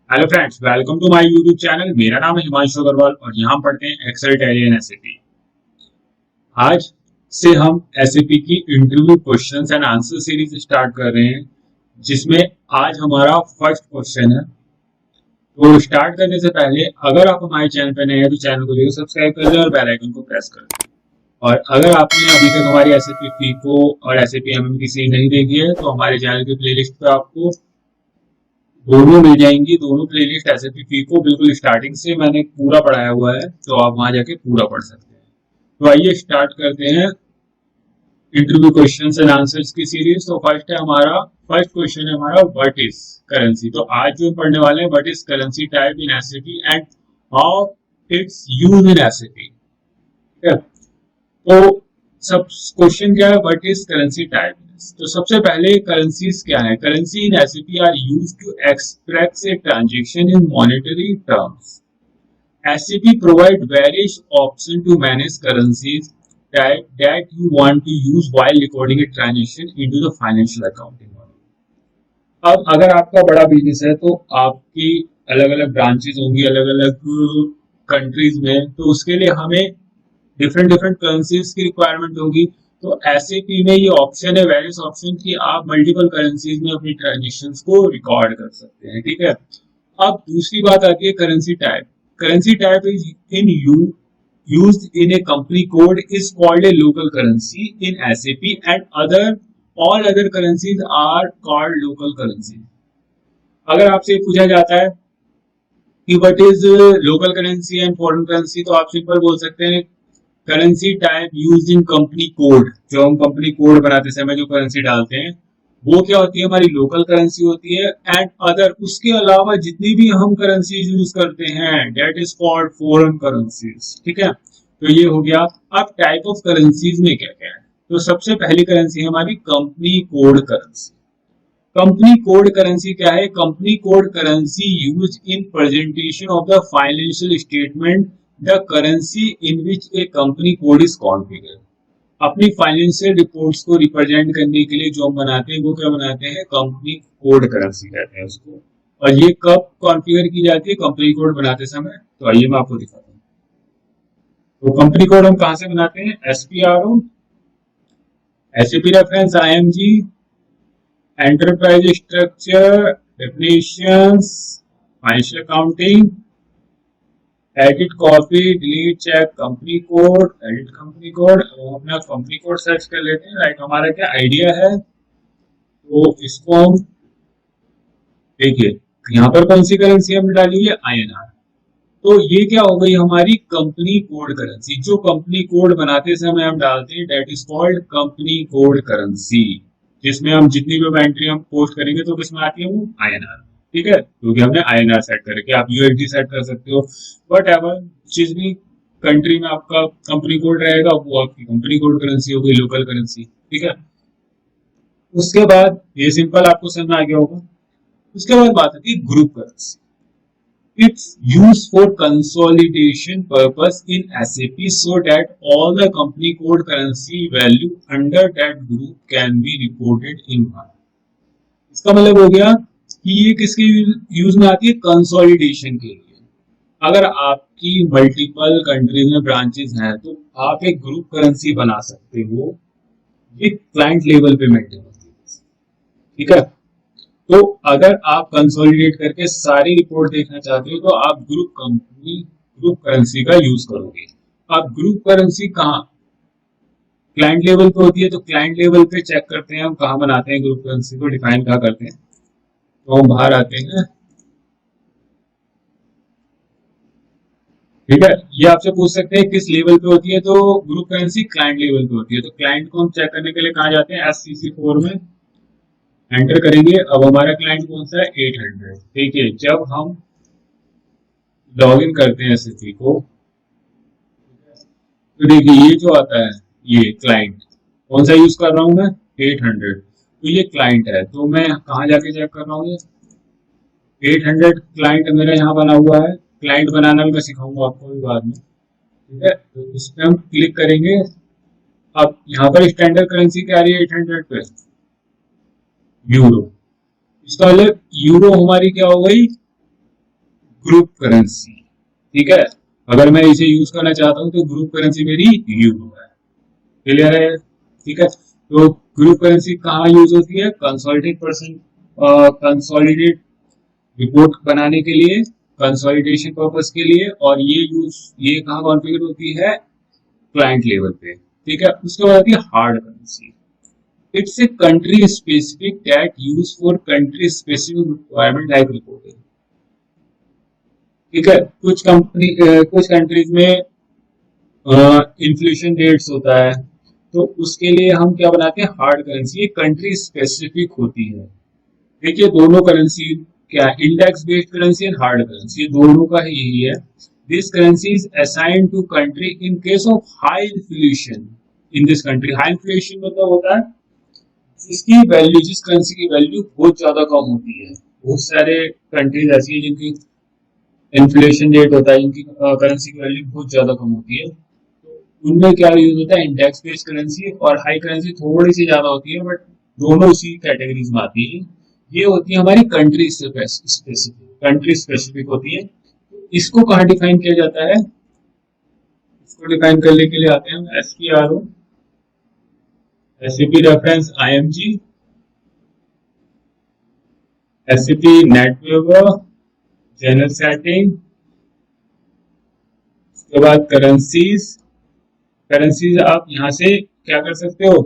Hello friends, welcome to my YouTube channel. मेरा नाम है हिमांशु अग्रवाल और यहाँ हम पढ़ते हैं एक्सेल, टैली एंड एसएपी। आज से हम एसएपी की interview questions and answer series start कर रहे हैं, जिसमें आज हमारा फर्स्ट क्वेश्चन है। तो स्टार्ट करने से पहले अगर आप हमारे चैनल पर नए हैं तो चैनल को जरूर सब्सक्राइब कर लें और बेल आइकन को प्रेस कर दें। और अगर आपने अभी तक हमारी एसएपी फीको और एसएपी एमएम की सीरीज नहीं देखी है तो हमारे चैनल के प्लेलिस्ट पे आपको दोनों मिल जाएंगी। दोनों प्लेलिस्ट एसएपी फीको बिल्कुल स्टार्टिंग से मैंने पूरा पढ़ाया हुआ है, तो आप वहां जाके पूरा पढ़ सकते हैं। तो आइए स्टार्ट करते हैं इंटरव्यू क्वेश्चंस एंड आंसर्स की सीरीज। तो फर्स्ट क्वेश्चन है हमारा, व्हाट इज करेंसी। तो आज जो हम पढ़ने वाले हैं, what is currency type in SAP and how it's use in SAP. ठीक है, तो सब क्वेश्चन क्या है, व्हाट इज करेंसी टाइप। तो सबसे पहले करेंसीज क्या है। Currency in SAP are used to express a transaction in monetary terms. SAP provide various options to manage currencies that you want to use while recording a transaction into the financial accounting model. अब अगर आपका बड़ा business है तो आपकी अलग अलग branches होंगी अलग अलग कंट्रीज में, तो उसके लिए हमें डिफरेंट डिफरेंट करेंसीज की रिक्वायरमेंट होगी। तो एसएपी में ये ऑप्शन है, वेरियस ऑप्शन, कि आप मल्टीपल करेंसीज में अपनी ट्रांजेक्शंस को रिकॉर्ड कर सकते हैं। ठीक है, अब दूसरी बात आती है currency type. Currency type is in used in a company code is called a local currency in SAP and all other currencies are called local currency. अगर आपसे पूछा जाता है कि what is local currency and foreign currency, तो आप simple बोल सकते हैं currency type used in company code. जो हम कंपनी कोड बनाते समय जो करेंसी डालते हैं वो क्या होती है, हमारी लोकल करेंसी होती है। एंड अदर, उसके अलावा जितनी भी हम करेंसी यूज करते हैं, that is called foreign currencies. ठीक है, तो ये हो गया। अब टाइप ऑफ करेंसीज में क्या क्या है, तो सबसे पहली करेंसी है हमारी company code currency. Company code currency क्या है, company code currency use in presentation of the financial statement the currency in which A company code is configured. अपनी फाइनेंशियल रिपोर्ट्स को रिप्रेजेंट करने के लिए जो हम बनाते हैं वो क्या बनाते हैं, कंपनी कोड करेंसी कहते हैं उसको। और ये कब कॉन्फ़िगर की जाती है, कंपनी कोड बनाते समय। तो आइए मैं आपको दिखाता हूँ। तो कंपनी कोड हम कहां से बनाते हैं, SPRO, SAP reference, IMG, enterprise structure, definitions, financial accounting, edit copy, delete, check, company code, edit company code. अपना कंपनी कोड सर्च कर लेते हैं। राइट, हमारा क्या आइडिया है, तो इसको हम देखिए यहाँ पर कौन सी करेंसी हमने डाली है, आईएनआर। तो ये क्या हो गई हमारी कंपनी कोड करेंसी। जो कंपनी कोड बनाते समय हम डालते हैं, that is called company code currency, जिसमें हम जितनी भी एंट्री हम पोस्ट करेंगे तो किसमें आती है, वो आईएनआर। ठीक है, क्योंकि हमने आईएनआर सेट कर रखे, आप यूएसडी सेट कर सकते हो, वट एवर जिस भी कंट्री में आपका कंपनी कोड रहेगा वो आपकी कंपनी कोड करेंसी हो गई, लोकल करेंसी। ठीक है, उसके बाद ये सिंपल आपको समझ में आ गया होगा। उसके बाद बात आती है group currency. It's used for consolidation purpose in SAP so that all the company code currency value under that group can be reported in one. इसका मतलब हो गया कि ये किसके यूज में आती है, कंसोलिडेशन के लिए। अगर आपकी मल्टीपल कंट्रीज में ब्रांचेस हैं तो आप एक ग्रुप करेंसी बना सकते हो, ये क्लाइंट लेवल पे मेंटेन होती है। ठीक है, तो अगर आप कंसोलिडेट करके सारी रिपोर्ट देखना चाहते हो तो आप ग्रुप करेंसी का यूज करोगे। अब ग्रुप करेंसी कहाँ, क्लाइंट लेवल पे होती है, तो क्लाइंट लेवल पे चेक करते हैं हम कहाँ बनाते हैं ग्रुप करेंसी को, डिफाइन कहाँ करते हैं। तो हम बाहर आते हैं। ठीक है, ये आपसे पूछ सकते हैं किस लेवल पे होती है, तो ग्रुप करेंसी क्लाइंट लेवल पे होती है। तो क्लाइंट को हम चेक करने के लिए कहाँ जाते हैं, SCC4 में एंटर करेंगे। अब हमारा क्लाइंट कौन सा है, 800। देखिए जब हम लॉग इन करते हैं एसएपी को, तो देखिए ये जो आता है, ये क्लाइंट कौन सा यूज कर रहा हूं मैं, 800। तो ये क्लाइंट है, तो मैं कहाँ जाके चेक कर रहा हूँ, 800 क्लाइंट मेरा यहाँ बना हुआ है। क्लाइंट बनाना भी मैं सिखाऊंगा आपको भी बाद में। ठीक है, तो इस पर हम क्लिक करेंगे। अब यहाँ पर स्टैंडर्ड करेंसी क्या आ रही है 800 पे, यूरो। इसका मतलब यूरो हमारी क्या हो गई, ग्रुप करेंसी, ठीक है। अगर मैं इसे यूज करना चाहता हूं तो ग्रुप करेंसी मेरी यूरो है। क्लियर है, ठीक है। तो ग्रुप करेंसी कहाँ यूज होती है? कंसोलिडेट रिपोर्ट बनाने के लिए, कंसोलिडेशन पर्पस के लिए, और ये कहाँ कॉन्फ़िगर होती है? क्लाइंट लेवल पे, ठीक है। उसके बाद आती है hard currency. It's a country specific that use for country specific requirement like reporting, ठीक है। कुछ कंट्रीज में इन्फ्लेशन रेट्स होता है, तो उसके लिए हम क्या बनाते हैं? Hard currency. ये कंट्री स्पेसिफिक होती है। देखिए दोनों करेंसी क्या, index based currency and hard currency, ये दोनों का ही यही है। This currency is assigned to country in case of high inflation in this country. High inflation मतलब होता है जिस करेंसी की वैल्यू बहुत ज्यादा कम होती है। बहुत सारे कंट्रीज ऐसी है जिनकी इन्फ्लेशन रेट होता है, इनकी करेंसी की वैल्यू बहुत ज्यादा कम होती है। तो उनमें क्या यूज होता है? इंडेक्स बेस्ड करेंसी, और हाई करेंसी थोड़ी सी ज्यादा होती है, बट दोनों उसी कैटेगरीज में आती है। ये होती है हमारी कंट्री स्पेसिफिक, कंट्री स्पेसिफिक होती है। इसको कहाँ डिफाइन किया जाता है? इसको डिफाइन करने के लिए आते हैं SPRO, SAP reference IMG, SAP NetWeaver, general setting, उसके बाद करेंसीज। करेंसीज आप यहाँ से क्या कर सकते हो?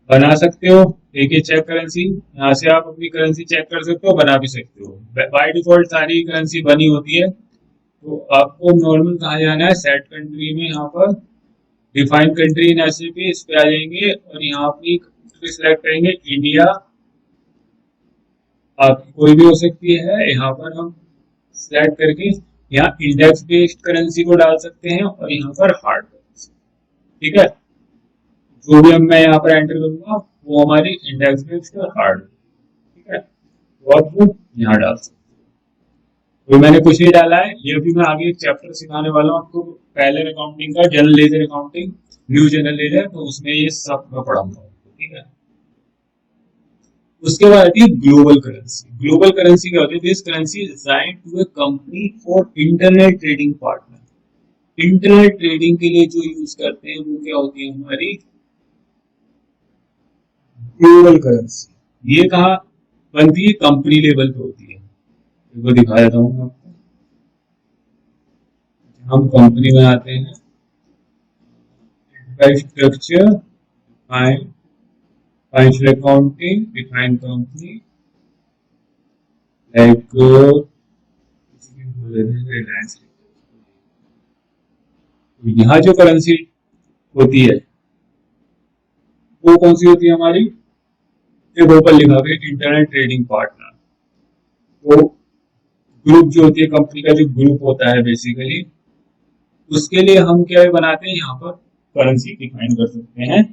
बना सकते हो। देखिए चेक करेंसी, यहाँ से आप अपनी करेंसी चेक कर सकते हो, बना भी सकते हो। बाय डिफॉल्ट सारी करेंसी बनी होती है। तो आपको नॉर्मल कहाँ जाना है? सेट कंट्री में, यहाँ पर डिफाइन कंट्री इन एसएपी, इस पे आ जाएंगे और यहाँ अपनी कंट्री सिलेक्ट करेंगे। इंडिया आपकी कोई भी हो सकती है। यहाँ पर हम सिलेक्ट करके यहाँ इंडेक्स बेस्ड करेंसी को डाल सकते हैं और यहाँ पर हार्ड करेंसी, ठीक है। जो भी हम मैं यहाँ पर एंटर करूंगा वो हमारी इंडेक्स बेस्ड और हार्ड, ठीक है। तो आप वो यहाँ डाल सकते हैं। तो मैंने कुछ नहीं डाला है, ये भी मैं आगे एक चैप्टर सिखाने वाला हूँ आपको, पहले अकाउंटिंग का, general ledger accounting, new general ledger, तो उसमें ये सब मैं पढ़ाऊंगा, ठीक है। उसके बाद आती है ग्लोबल करेंसी। ग्लोबल करेंसी क्या होती है? This currency is assigned to a company for internet trading partner. Internet trading के लिए जो यूज करते हैं वो क्या होती है? हमारी ग्लोबल करेंसी। ये कहाँ बनती है? कंपनी लेवल पे होती है। इसको दिखा देता हूँ आपको। हम कंपनी में आते हैं, structure, financial accounting, define company, like Reliance. यहाँ जो करेंसी होती है वो कौन सी होती है हमारी? ऊपर लिखा गया इंटरनेट ट्रेडिंग पार्टनर। तो ग्रुप जो होती है, कंपनी का जो ग्रुप होता है बेसिकली, उसके लिए हम क्या बनाते हैं? यहाँ पर करेंसी डिफाइन कर सकते हैं।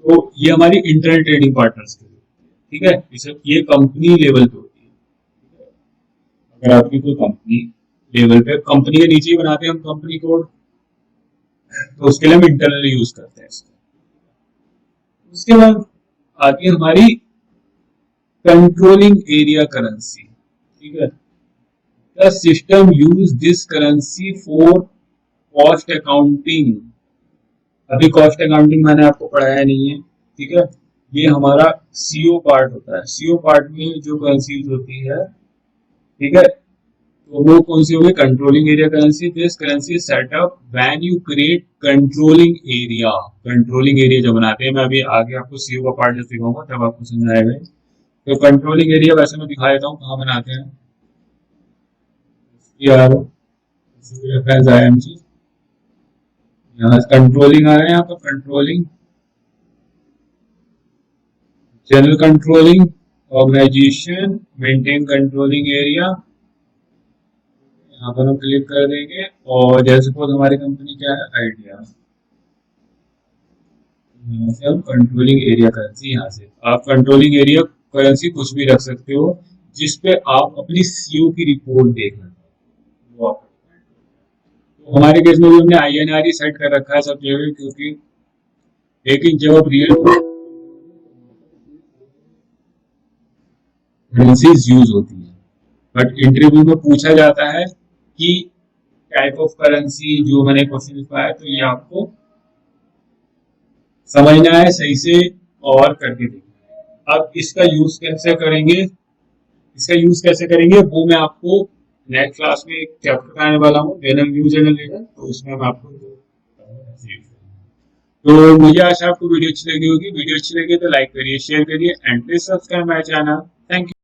तो ये हमारी इंटरनेट ट्रेडिंग पार्टनर्स के लिए, ठीक है। ये कंपनी लेवल पे होती है। अगर आपकी कोई कंपनी लेवल पे, कंपनी के नीचे ही बनाते हैं हम कंपनी कोड, तो उसके लिए हम इंटरनल यूज करते हैं इसको। उसके बाद आती है हमारी कंट्रोलिंग एरिया करेंसी, ठीक है। The system use this currency for cost accounting. अभी कॉस्ट अकाउंटिंग मैंने आपको पढ़ाया नहीं है, ठीक है। ये हमारा सीओ पार्ट होता है। सीओ पार्ट में जो करेंसी यूज होती है, ठीक है, तो वो कौन सी होगी? Controlling area currency. This currency setup when you create controlling area. Controlling area जो बनाते हैं, मैं अभी आगे आपको सीओ का पार्ट जब सिखाऊंगा तब आपको समझ आएगा। तो कंट्रोलिंग एरिया वैसे मैं दिखा देता हूँ कहाँ बनाते हैं। यार IMG, यहाँ कंट्रोलिंग आ रहा है, यहाँ पर controlling, general controlling, organisation, maintain controlling area, यहाँ पर हम क्लिक कर देंगे। और जैसे सपोज हमारी कंपनी क्या है? आइडिया। यहाँ से हम कंट्रोलिंग एरिया करेंसी, यहाँ से आप कंट्रोलिंग एरिया करेंसी कुछ भी रख सकते हो जिसपे आप अपनी सीओ की रिपोर्ट देखना चाहते हो। तो हमारे केस में भी हमने INR ही सेट कर रखा है सब जगह, क्योंकि लेकिन जब आप रियल करेंसीज यूज होती है। बट इंटरव्यू में पूछा जाता है कि टाइप ऑफ करेंसी, जो मैंने क्वेश्चन लिखा है, तो ये आपको समझना है सही से और करके देखना है। अब इसका यूज कैसे करेंगे वो मैं आपको नेक्स्ट क्लास में एक चैप्टर कराने वाला हूँ, जनरल न्यूज जनरेटर, तो उसमें मैं आपको तो मुझे आशा आपको वीडियो अच्छी लगी होगी। वीडियो अच्छी लगी तो लाइक करिए, शेयर करिए and please subscribe my channel. Thank you.